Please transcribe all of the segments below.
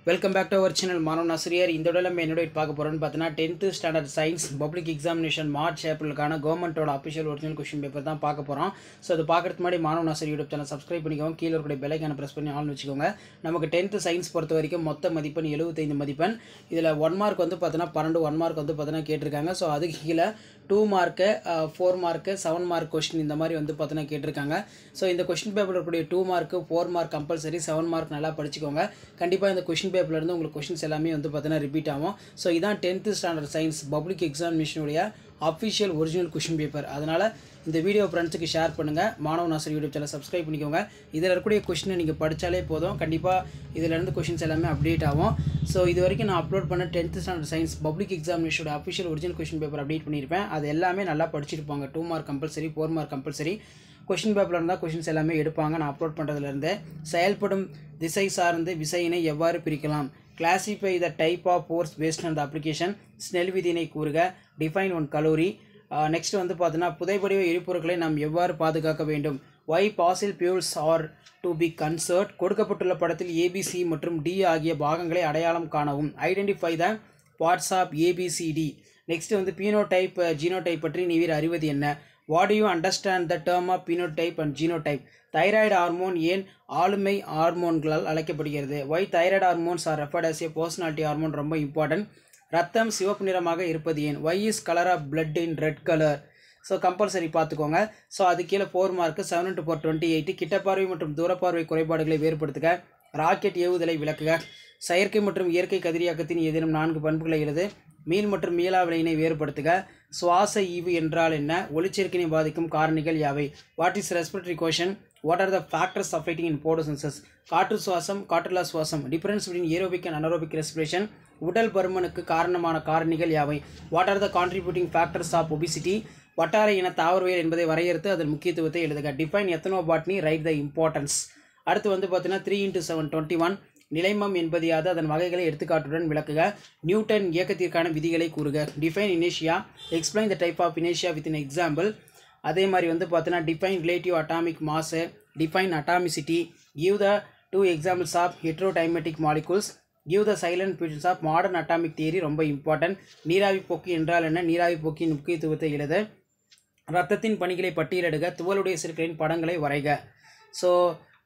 Welcome back to our channel Manavan Aasiriyar. இந்த விட நம்ம என்னோட பார்க்க போகிறோம்னு பார்த்தீங்கன்னா 10th standard science public examination March ஏப்ரலுக்கான கவர்மெண்ட்டோட அஃபிஷியல் ஒரிஜினல் கொஸ்டின் பேப்பர் தான் பார்க்க போகிறோம். ஸோ அது பார்க்கறதுக்கு முன்னாடி மாணவன் ஆசிரியர் யூடியூப் சேனல் சப்ஸ்கிரைப் பண்ணிக்கோங்க. கீழே இருக்கிற பெல் ஐக்கானை ப்ரெஸ் பண்ணி ஆன் வச்சுக்கோங்க. நமக்கு 10th சயின்ஸ் பொறுத்த வரைக்கும் மொத்த மதிப்பெண் 75 மதிப்பெண். இதில் 1 மார்க் வந்து பார்த்தீங்கன்னா 12 1 மார்க் வந்து பார்த்தீங்கன்னா கேட்டிருக்காங்க. ஸோ அதுக்கு கீழே 2 மார்க்கு 4 மார்க்கு 7 மார்க் கொஸ்டின் இந்த மாதிரி வந்து பார்த்தீங்கன்னா கேட்டிருக்காங்க. ஸோ இந்த கொஸ்டின் பேப்பரில் இருக்கக்கூடிய 2 மார்க்கு 4 மார்க் கம்பல்சரி, 7 மார்க் நல்லா படிச்சுக்கோங்க. கண்டிப்பாக இந்த கொஸ்டின் பேப்பர்லேருந்து உங்களுக்கு கொஸ்டின்ஸ் எல்லாமே வந்து பார்த்தீங்கன்னா ரிப்பீட் ஆகும். ஸோ இதான் 10th ஸ்டாண்டர்ட் சயின்ஸ் பப்ளிக் எக்ஸாமினேஷனுடைய அஃபிஷியல் ஒரிஜினல் கொஸ்டின் பேப்பர். அதனால் இந்த வீடியோ ஃப்ரெண்ட்ஸுக்கு ஷேர் பண்ணுங்கள். மாணவன் ஆசிரியர் யூடியூப் சேனல் சப்ஸ்கிரைப் பண்ணிக்கோங்க. இதில் இருக்கக்கூடிய கொஸ்டினை நீங்கள் படித்தாலே போதும், கண்டிப்பாக இதிலேருந்து கொஸ்டின்ஸ் எல்லாமே அப்டேட் ஆகும். ஸோ இது வரைக்கும் நான் அப்லோட் பண்ண 10th ஸ்டாண்டர்ட் சயின்ஸ் பப்ளிக் எக்ஸாமினேஷனோட official original question paper update பண்ணியிருப்பேன். அது எல்லாமே நல்லா படிச்சிருப்பாங்க. 2 mark compulsory, 4 mark compulsory. Question பேப்பரில் இருந்தால் கொஸ்டின்ஸ் எல்லாமே எடுப்பாங்க. நான் அப்லோட் பண்ணுறதுலேருந்து செயல்படும் திசை சார்ந்து விசையினை எவ்வாறு பிரிக்கலாம், classify the type of force based on the application, Snell விதியினை கூறுக, டிஃபைன் ஒன் கலோரி. நெக்ஸ்ட் வந்து பார்த்தீங்கன்னா புதைபடிவ எரிபொருட்களை நாம் எவ்வாறு பாதுகாக்க வேண்டும், why fossil fuels are to be conserved. கொடுக்கப்பட்டுள்ள படத்தில் ஏபிசி மற்றும் டி ஆகிய பாகங்களை அடையாளம் காணவும், identify the parts of ABCD. Next வந்து பீனோடைப் ஜீனோடைப் பற்றி நீர் அறிவது என்ன, what do you understand the term of phenotype and genotype. Thyroid hormone ஏன் ஆளுமை ஹார்மோன்களால் அழைக்கப்படுகிறது, why thyroid hormones are referred as a personality hormone, ரொம்ப இம்பார்ட்டன்ட். ரத்தம் சிவப்பு நிறமாக இருப்பது ஏன், why is colour of blood in red colour. So compulsory பார்த்துக்கோங்க. ஸோ அது கீழே 4 மார்க்கு 7 × 4 28. கிட்டப்பார்வை மற்றும் தூரப்பார்வை குறைபாடுகளை வேறுபடுத்துக, ராக்கெட் ஏவுதலை விளக்குக, செயற்கை மற்றும் இயற்கை கதிரியாக்கத்தின் ஏதேனும் 4 பண்புகளை எழுது, மீள் மற்றும் மீளா வினையினை வேறுபடுத்துக, சுவாச ஈவு என்றால் என்ன, ஒளிச்சேர்க்கையை பாதிக்கும் காரணிகள் யாவை, what is respiratory quotient, what are the factors affecting in photosynthesis, காற்று சுவாசம் காற்றுலா சுவாசம், difference between aerobic and anaerobic respiration, உடல் பருமனுக்கு காரணமான காரணிகள் யாவை, what are the contributing factors of obesity, வட்டார இன தாவரவியல் என்பதை வரையறுத்து அதன் முக்கியத்துவத்தை எழுதுக, define ethnobotany, write the importance. அடுத்து வந்து பார்த்தீங்கன்னா 3 × 7 21. நிலைமம் என்பது யாது, அதன் வகைகளை எடுத்துக்காட்டுடன் விளக்குக, நியூட்டன் இயக்கத்திற்கான விதிகளை கூறுக, define இனேஷியா, explain the type of இனேஷியா with in example. அதே மாதிரி வந்து பார்த்தீங்கன்னா define relative atomic mass, define atomicity, give the 2 examples of ஹெட்ரோடைமேட்டிக் molecules, give the silent fusions of modern atomic theory, ரொம்ப இம்பார்ட்டன்ட். நீராவி போக்கு என்றால் என்ன, நீராவி போக்கின் முக்கியத்துவத்தை எழுத, ரத்தத்தின் பணிகளை பட்டியலிடுக, துகளுடைய சிறுக்களின் படங்களை வரைக. So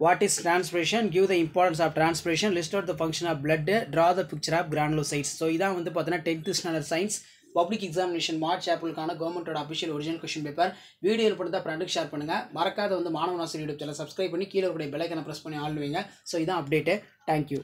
what is transpiration, give the importance of transpiration, list out the function of blood, draw the picture of granulocytes. So இதான் வந்து பார்த்தீங்கன்னா 10th standard science public examination March ஏப்ரலுக்கான கவர்மெண்ட்டோட official original question paper. Video ஏற்படுத்தா ஃப்ரெண்டுக்கு share பண்ணுங்கள். மறக்காத வந்து மாணவன் ஆசிரியர் யூடியூப் சேனல் சப்ஸ்கிரைப் பண்ணி கீழே இருக்கிற பெல் ஐக்கானை ப்ரெஸ் பண்ணி ஆள் வைங்க. ஸோ இதான் அப்டேட்டு. தேங்க்யூ.